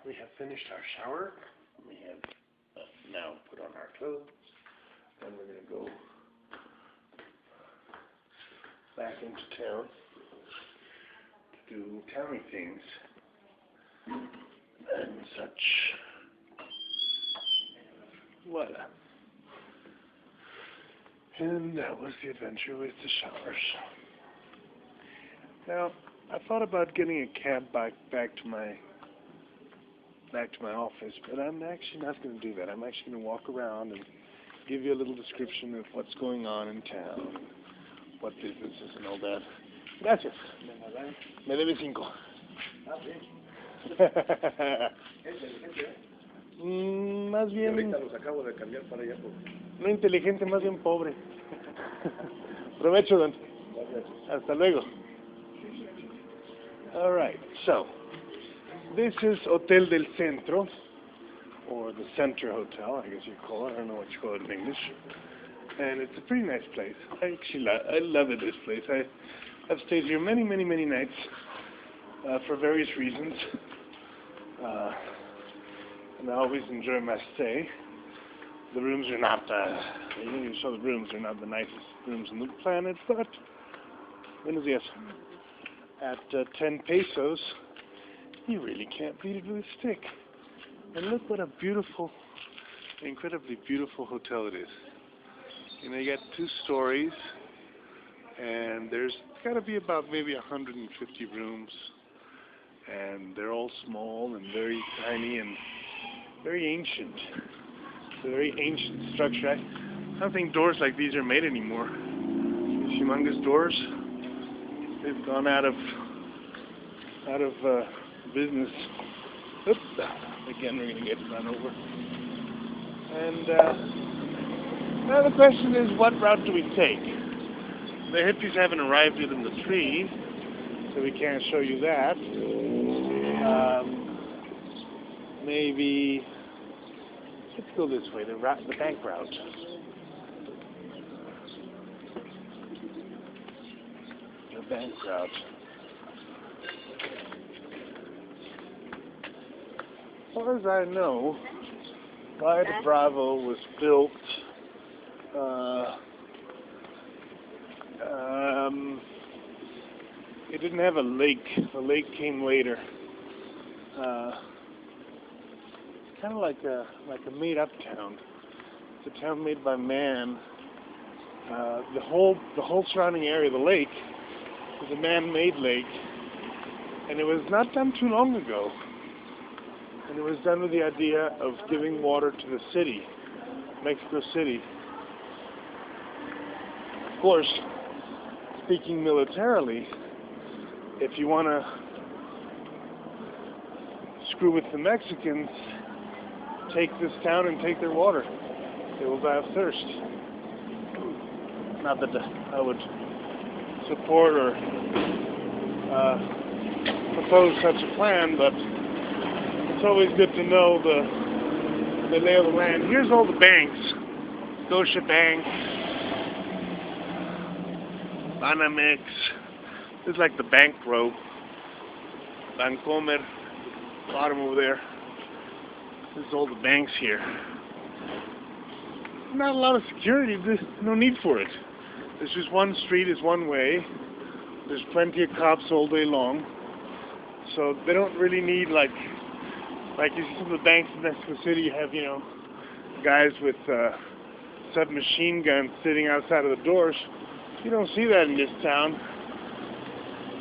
We have finished our shower. We have now put on our clothes, and we're going to go back into town to do towny things and such. Voila. And that was the adventure with the showers. Now, I thought about getting a cab back to my office, but I'm actually not going to do that. I'm actually going to walk around and give you a little description of what's going on in town, what businesses and all that. Gracias. Me debe 5. Más bien... Ahorita los acabo de cambiar para allá. No inteligente, más bien pobre. Provecho, don. Hasta luego. All right, so this is Hotel del Centro, or the Center Hotel, I guess you call it. I don't know what you call it in English. And it's a pretty nice place. I love it, this place. I've stayed here many nights for various reasons. And I always enjoy my stay. The rooms are not, you saw the rooms are not the nicest rooms on the planet, but buenos días. At 10 pesos, you really can't beat it with a stick. And look what a beautiful, incredibly beautiful hotel it is. You know, you got 2 stories, and there's got to be about maybe 150 rooms, and they're all small and very tiny and very ancient. It's a very ancient structure. I don't think doors like these are made anymore. These humongous doors. They've gone out of business. Oops. Again, we're going to get run over. And now the question is, what route do we take? The hippies haven't arrived yet in the tree, so we can't show you that. Maybe let's go this way, the bank route. Bank route. As far as I know, Valle de Bravo was built it didn't have a lake. The lake came later. Kind of like a made-up town. It's a town made by man. The whole surrounding area, the lake, was a man-made lake, and it was not done too long ago. And it was done with the idea of giving water to the city, Mexico City. Of course, speaking militarily, if you want to screw with the Mexicans, take this town and take their water. They will die of thirst. Not that I would support or propose such a plan, but it's always good to know the lay of the land. Here's all the banks. Scotia Bank, Banamex. This is like the bank row. Bancomer, bottom over there. This is all the banks here. Not a lot of security. There's no need for it. There's just one street is one way. There's plenty of cops all day long. So they don't really need like you see some of the banks in Mexico City, you have, you know, guys with submachine guns sitting outside of the doors. You don't see that in this town.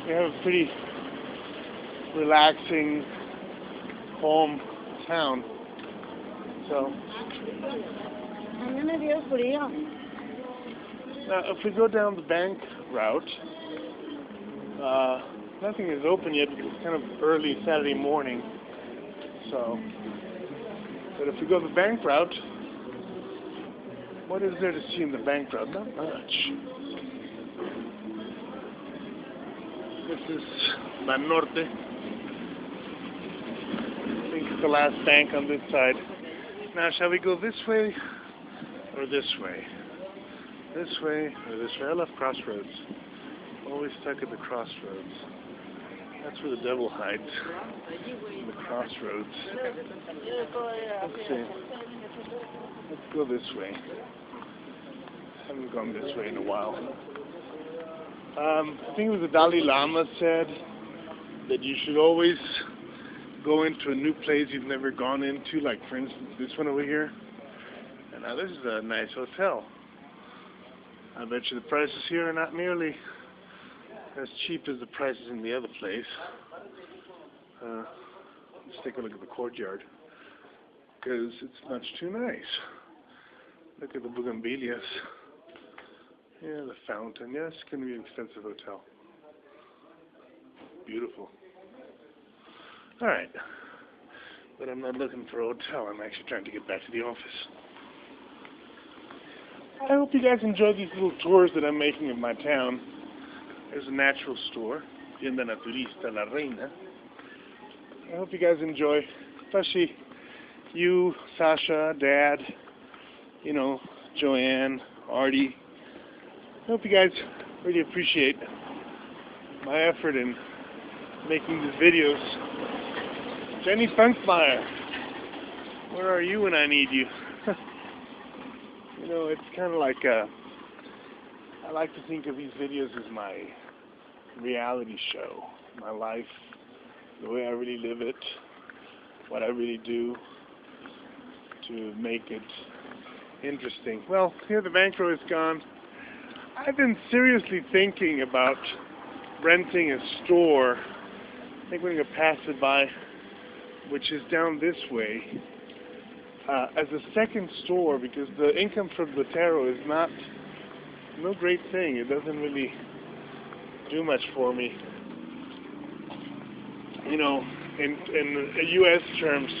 We have a pretty relaxing, calm town. So now, if we go down the bank route, nothing is open yet because it's kind of early Saturday morning. So, but if we go the bank route, what is there to see in the bank route? Not much. This is Banorte. I think it's the last bank on this side. Now, shall we go this way or this way? This way or this way? I love crossroads. Always stuck at the crossroads. That's where the devil hides, in the crossroads. Let's see. Let's go this way. Haven't gone this way in a while. I think it was the Dalai Lama said that you should always go into a new place you've never gone into, like for instance this one over here. And now this is a nice hotel. I bet you the prices here are not nearly as cheap as the prices in the other place. Let's take a look at the courtyard, because it's much too nice. Look at the bougainvilleas. Yeah, the fountain. Yes, it's going to be an expensive hotel. Beautiful. Alright. But I'm not looking for a hotel. I'm actually trying to get back to the office. I hope you guys enjoy these little tours that I'm making of my town. There's a natural store, Tienda Naturista La Reina. I hope you guys enjoy, especially you, Sasha, Dad, you know, Joanne, Artie. I hope you guys really appreciate my effort in making these videos. Jenny Funkmeyer, where are you when I need you? You know, it's kind of like I like to think of these videos as my reality show, my life, the way I really live it, what I really do to make it interesting. Well, here the bankroll is gone. I've been seriously thinking about renting a store. I think we're going to pass it by, which is down this way, as a second store, because the income from Botero is no great thing. It doesn't really do much for me. You know, in U.S. terms,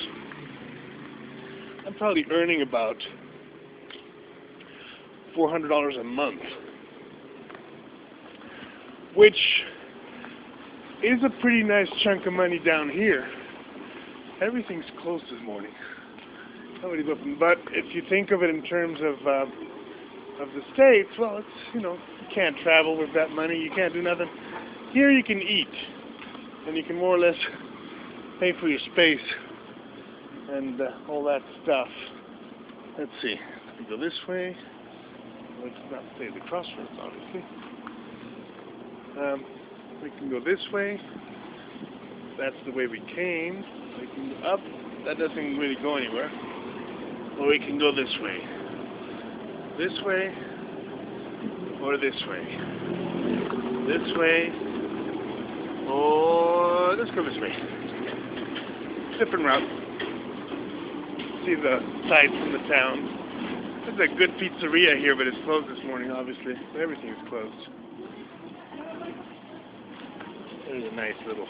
I'm probably earning about $400 a month, which is a pretty nice chunk of money down here. Everything's closed this morning. Nobody's open. But if you think of it in terms of the States, well, it's, you know, you can't travel with that money. You can't do nothing. Here you can eat, and you can more or less pay for your space and all that stuff. Let's see. We go this way. Let's not stay at the crossroads, obviously. We can go this way. That's the way we came. We can go up. That doesn't really go anywhere. Or we can go this way. This way. Or this way. This way. Or let's go this way. Different route. See the sights from the town. There's a good pizzeria here, but it's closed this morning, obviously. Everything is closed. There's a nice little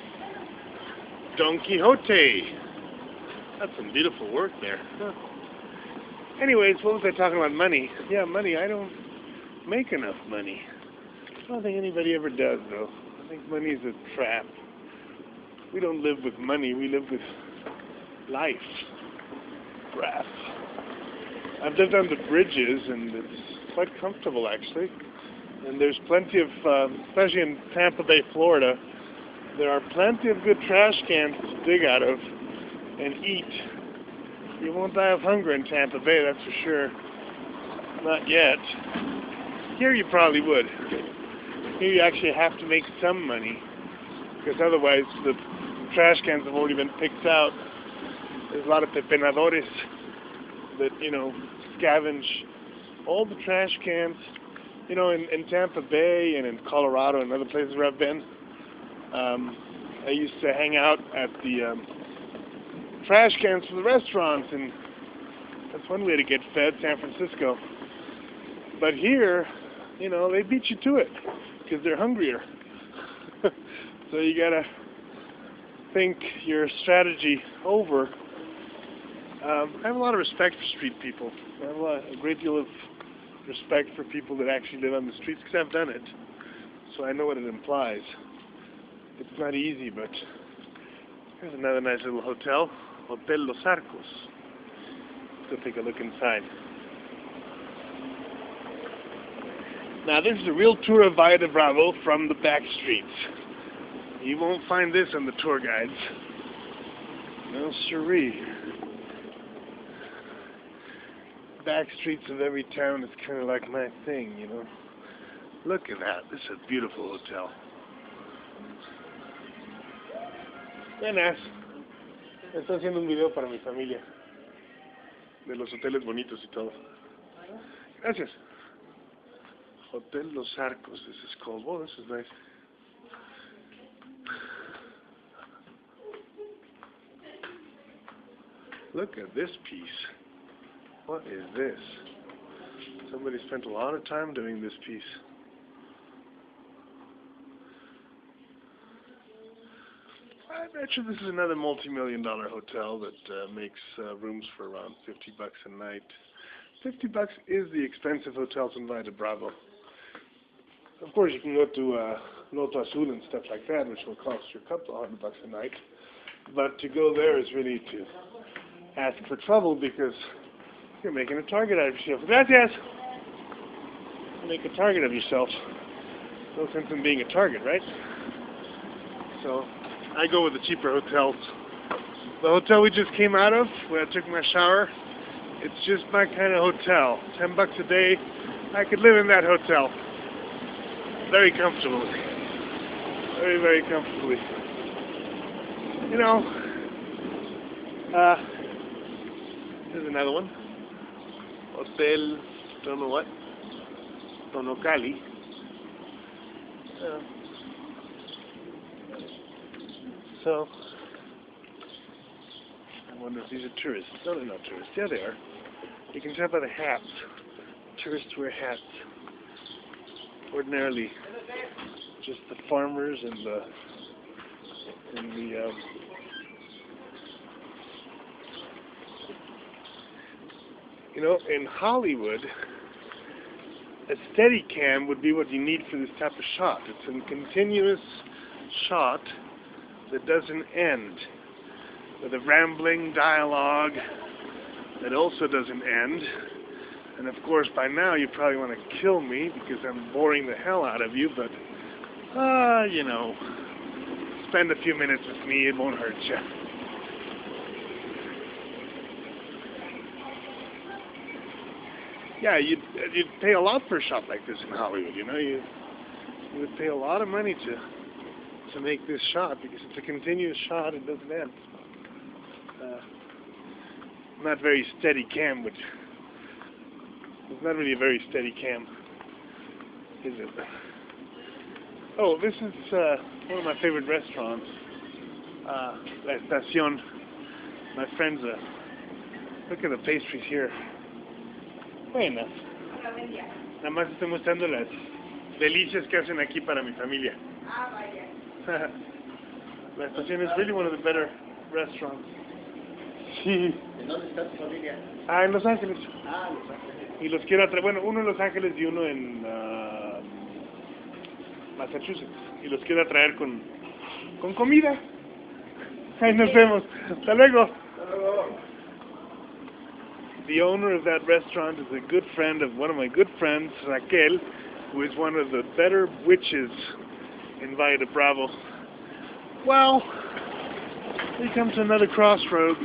Don Quixote. That's some beautiful work there. Huh. Anyways, what was I talking about? Money. Yeah, money. I don't make enough money. I don't think anybody ever does, though. I think money is a trap. We don't live with money. We live with life. Breath. I've lived on the bridges, and it's quite comfortable, actually. And there's plenty of, especially in Tampa Bay, Florida, there are plenty of good trash cans to dig out of and eat. You won't die of hunger in Tampa Bay, that's for sure. Not yet. Here you probably would. Here you actually have to make some money, because otherwise the trash cans have already been picked out. There's a lot of pepenadores that, you know, scavenge all the trash cans. You know, in Tampa Bay and in Colorado and other places where I've been, I used to hang out at the trash cans for the restaurants, and that's one way to get fed, San Francisco. But here, you know, they beat you to it because they're hungrier. So you gotta think your strategy over. I have a lot of respect for street people. I have a great deal of respect for people that actually live on the streets, because I've done it. So I know what it implies. It's not easy, but here's another nice little hotel, Hotel Los Arcos. Let's go take a look inside. Now this is a real tour of Valle de Bravo from the back streets. You won't find this on the tour guides. No siree. Back streets of every town is kind of like my thing, you know. Look at that. This is a beautiful hotel. Buenas. Estoy haciendo un video para mi familia. De los hoteles bonitos y todo. Gracias. Hotel Los Arcos, this is called. Oh, this is nice. Look at this piece. What is this? Somebody spent a lot of time doing this piece. I bet you this is another multi-million-dollar hotel that makes rooms for around $50 a night. $50 is the expensive hotels in Valle Bravo. Of course, you can go to Loto Azul and stuff like that, which will cost you a couple of $100 a night. But to go there is really to ask for trouble because you're making a target out of yourself. Gracias! Make a target of yourself. No sense in being a target, right? So I go with the cheaper hotels. The hotel we just came out of, where I took my shower, it's just my kind of hotel. $10 a day, I could live in that hotel. Very comfortably. Very, very comfortably. You know, here's another one. Hotel, don't know what, Tonocali. So, I wonder if these are tourists. No, they're not tourists. Yeah, they are. You can tell by the hats. Tourists wear hats. Ordinarily, just the farmers and the you know, in Hollywood, a steady cam would be what you need for this type of shot. It's a continuous shot that doesn't end, with a rambling dialogue that also doesn't end. And of course, by now you probably want to kill me because I'm boring the hell out of you, but, you know, spend a few minutes with me, it won't hurt you. Yeah, you'd pay a lot for a shot like this in Hollywood, you know, you would pay a lot of money to make this shot because it's a continuous shot, it doesn't end. Not very steady cam, which it's not really a very steady cam, is it? Oh, this is one of my favorite restaurants, La Estación. My friends, look at the pastries here. Buenas. Nada más estoy mostrando las delicias que hacen aquí para mi familia. Ah, vaya. La Estación is really one of the better restaurants. Sí. ¿En dónde está tu familia? Ah, en Los Ángeles. Ah, Los Ángeles. Y los quiero atraer, bueno, uno en Los Ángeles y uno en Massachusetts. Y los quiero atraer con comida. Ahí nos vemos. Hasta luego. Hasta luego. The owner of that restaurant is a good friend of one of my good friends, Raquel, who is one of the better witches in Valle de Bravo. Well, we come to another crossroads.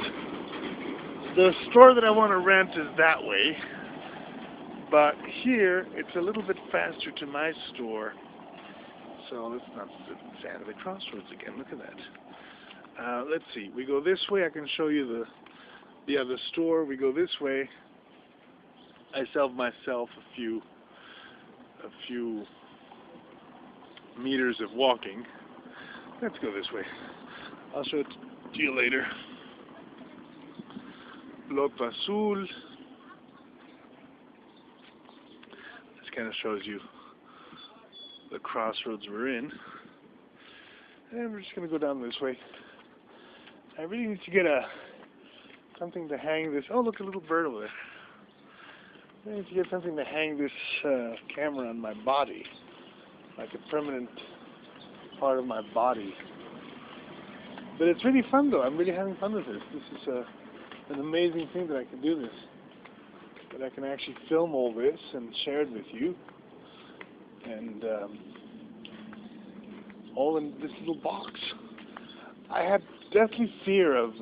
The store that I want to rent is that way, but here it's a little bit faster to my store. So let's not stand at the crossroads again. Look at that. Let's see. We go this way. I can show you the other store. We go this way. I save myself a few meters of walking. Let's go this way. I'll show it to you later. Loto Azul. This kind of shows you the crossroads we're in. And we're just going to go down this way. I really need to get something to hang this. Oh, look, a little bird over there. I need to get something to hang this camera on my body, like a permanent part of my body. But it's really fun, though. I'm really having fun with this. This is an amazing thing that I can do this. That I can actually film all this and share it with you. And all in this little box. I had deathly fear of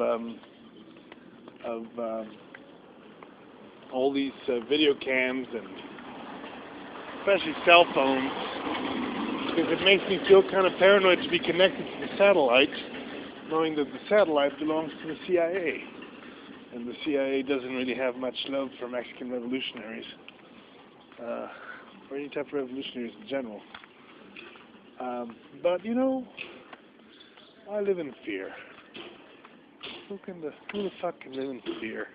all these video cams and especially cell phones, because it makes me feel kind of paranoid to be connected to the satellite, knowing that the satellite belongs to the CIA, and the CIA doesn't really have much love for Mexican revolutionaries, or any type of revolutionaries in general. But you know, I live in fear. Who the fuck can live in fear?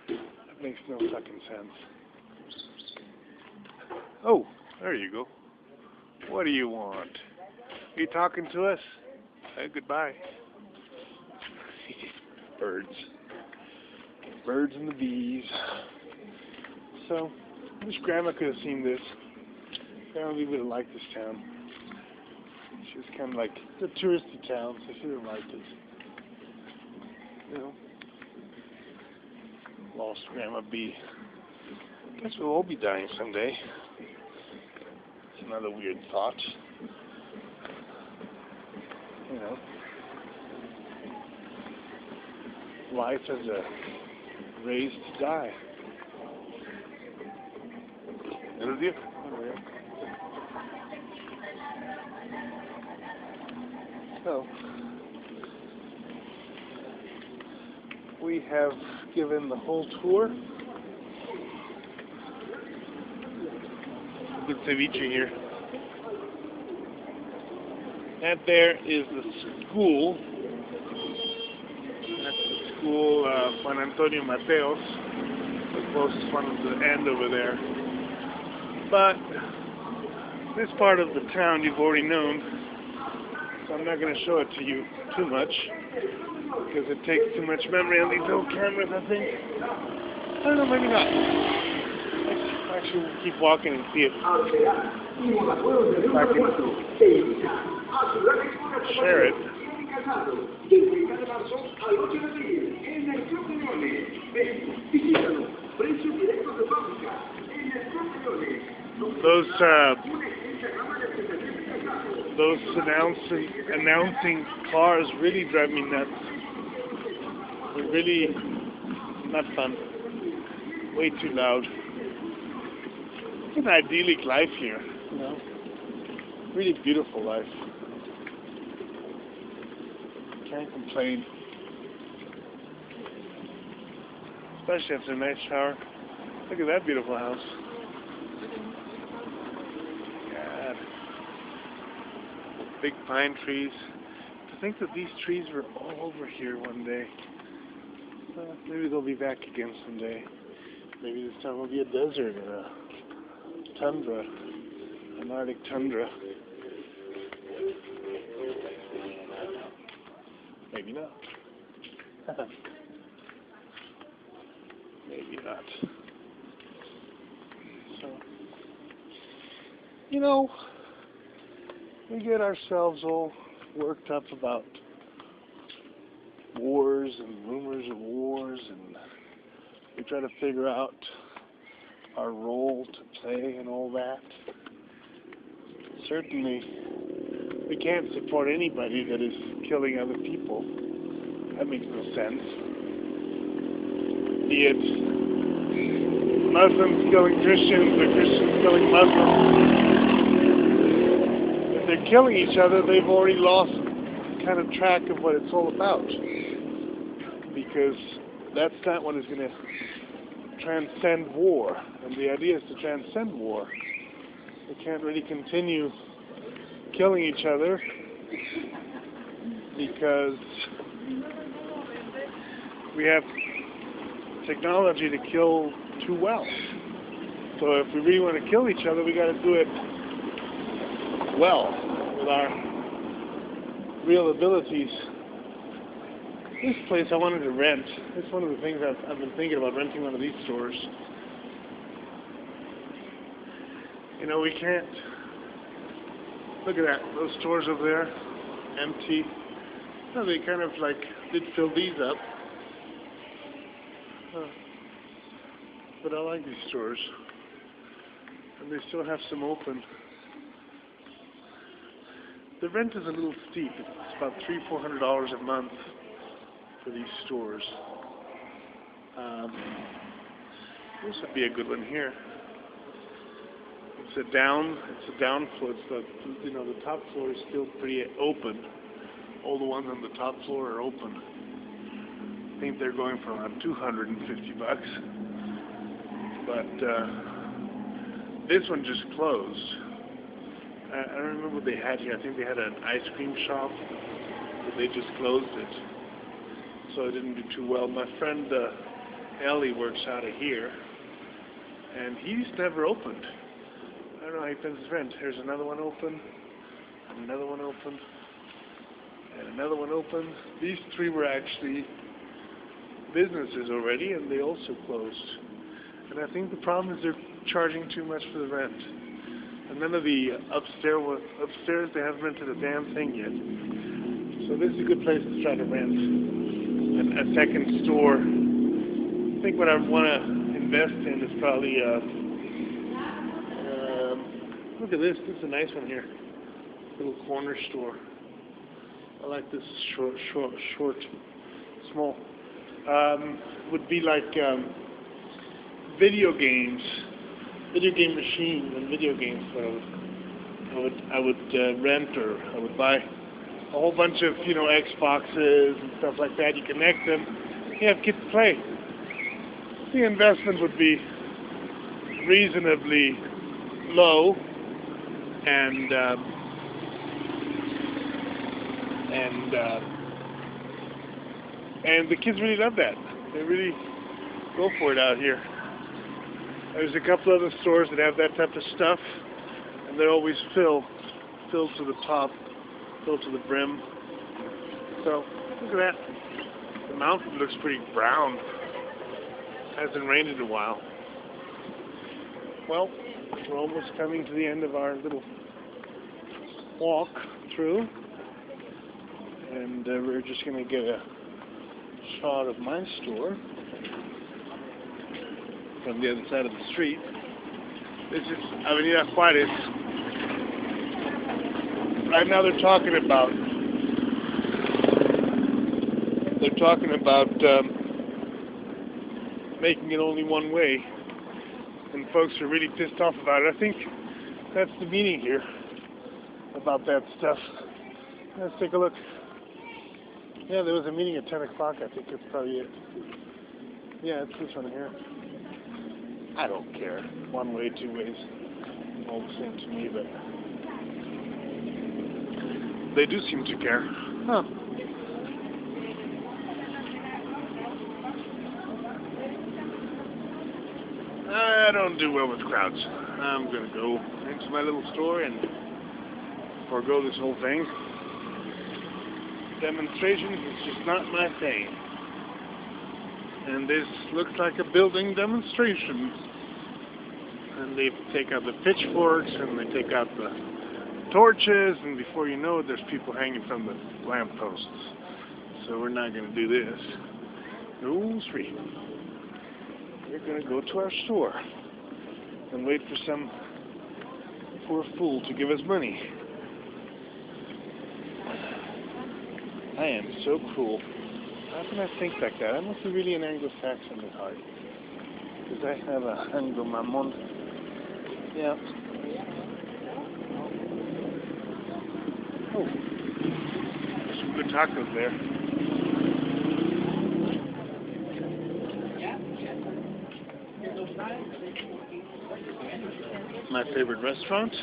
That makes no fucking sense. Oh, there you go. What do you want? Are you talking to us? Say goodbye. Birds. Birds and the bees. So, I wish Grandma could have seen this. Grandma would have liked this town. She was kind of like the touristy town, so she would have liked it. You know, lost Grandma Bee. Guess we'll all be dying someday. It's another weird thought. You know, life has a race to die. Buenos días. So, we have given the whole tour. Good ceviche here. And there is the school. That's the school, Juan Antonio Mateos. The closest one is the end over there. But this part of the town you've already known, so I'm not going to show it to you too much, because it takes too much memory on these old cameras, I think. I don't know, maybe not. Actually, we'll keep walking and see if I can share it. Those announcing cars really drive me nuts. They're really not fun. Way too loud. It's an idyllic life here, you know. Really beautiful life. Can't complain. Especially after a nice shower. Look at that beautiful house. God. Big pine trees. To think that these trees were all over here one day. Maybe they'll be back again someday. Maybe this time will be a desert or a tundra, an Arctic tundra. Maybe not. Maybe not. So, you know, we get ourselves all worked up about wars and rumors of wars, and we try to figure out our role to play and all that. Certainly, we can't support anybody that is killing other people. That makes no sense. Be it Muslims killing Christians or Christians killing Muslims. If they're killing each other, they've already lost kind of track of what it's all about. Because that's not what is going to transcend war. And the idea is to transcend war. We can't really continue killing each other because we have technology to kill too well. So if we really want to kill each other, we got to do it well with our real abilities. This place I wanted to rent. It's one of the things I've been thinking about, renting one of these stores. You know, we can't. Look at that. Those stores over there, empty. No, they kind of like did fill these up. But I like these stores. And they still have some open. The rent is a little steep. It's about $300-400 a month for these stores. This would be a good one here. It's a down floor. It's the top floor is still pretty open. All the ones on the top floor are open. I think they're going for around $250. But this one just closed. I don't remember what they had here. I think they had an ice cream shop, but they just closed it. So it didn't do too well. My friend Ellie works out of here, and he's never opened. I don't know how he pays his rent. Here's another one open, and another one open, and another one open. These three were actually businesses already, and they also closed. And I think the problem is they're charging too much for the rent. And none of the upstairs they haven't rented a damn thing yet. So this is a good place to try to rent a second store. I think what I want to invest in is probably look at this. This is a nice one here. Little corner store. I like this short, small. Would be like video games, video game machines and video games. So I would rent, or I would buy a whole bunch of Xboxes and stuff like that. You connect them, you have kids play. The investment would be reasonably low, and the kids really love that. They really go for it out here. There's a couple other stores that have that type of stuff, and they're always filled to the top, filled to the brim. So look at that. The mountain looks pretty brown. Hasn't rained in a while. Well, we're almost coming to the end of our little walk through, and we're just going to get a shot of my store from the other side of the street. This is Avenida Juárez. Right now they're talking about making it only one way, and folks are really pissed off about it. I think that's the meaning here about that stuff. Let's take a look. Yeah, there was a meeting at 10 o'clock. I think it's probably it. Yeah, it's this one here. I don't care. One way, two ways. All the same to me, but they do seem to care. Huh. I don't do well with crowds. I'm going to go into my little store and forego this whole thing. Demonstrations is just not my thing. And this looks like a building demonstration. And they take out the pitchforks and they take out the torches, and before you know it, there's people hanging from the lampposts. So we're not going to do this. No, sweet. We're going to go to our store and wait for some poor fool to give us money. I am so cruel. How can I think like that? I must be really an Anglo-Saxon at heart, because I have a Anglo-Mamon. Yeah. Oh, there's some good tacos there. My favorite restaurant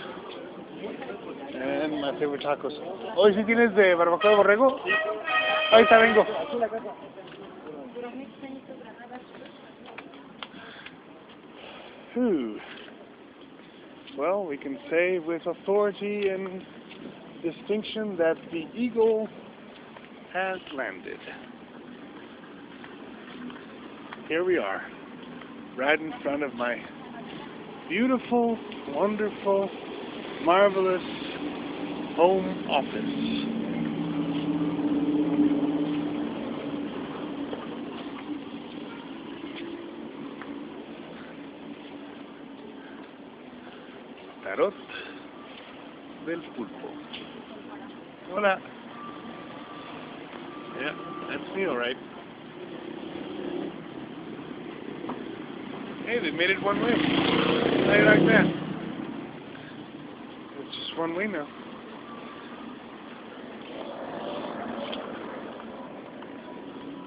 and my favorite tacos. Hoy si tienes de barbacoa de borrego. Ahorita vengo. Whew. Well, we can say with authority and distinction that the eagle has landed. Here we are, right in front of my beautiful, wonderful, marvelous home office. Tarot. del Pulpo. Hola. Yeah, that's me, alright. Hey, they made it one way. How do you like that? It's just one way now.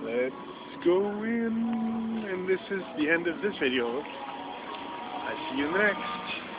Let's go in, and this is the end of this video. I see you next.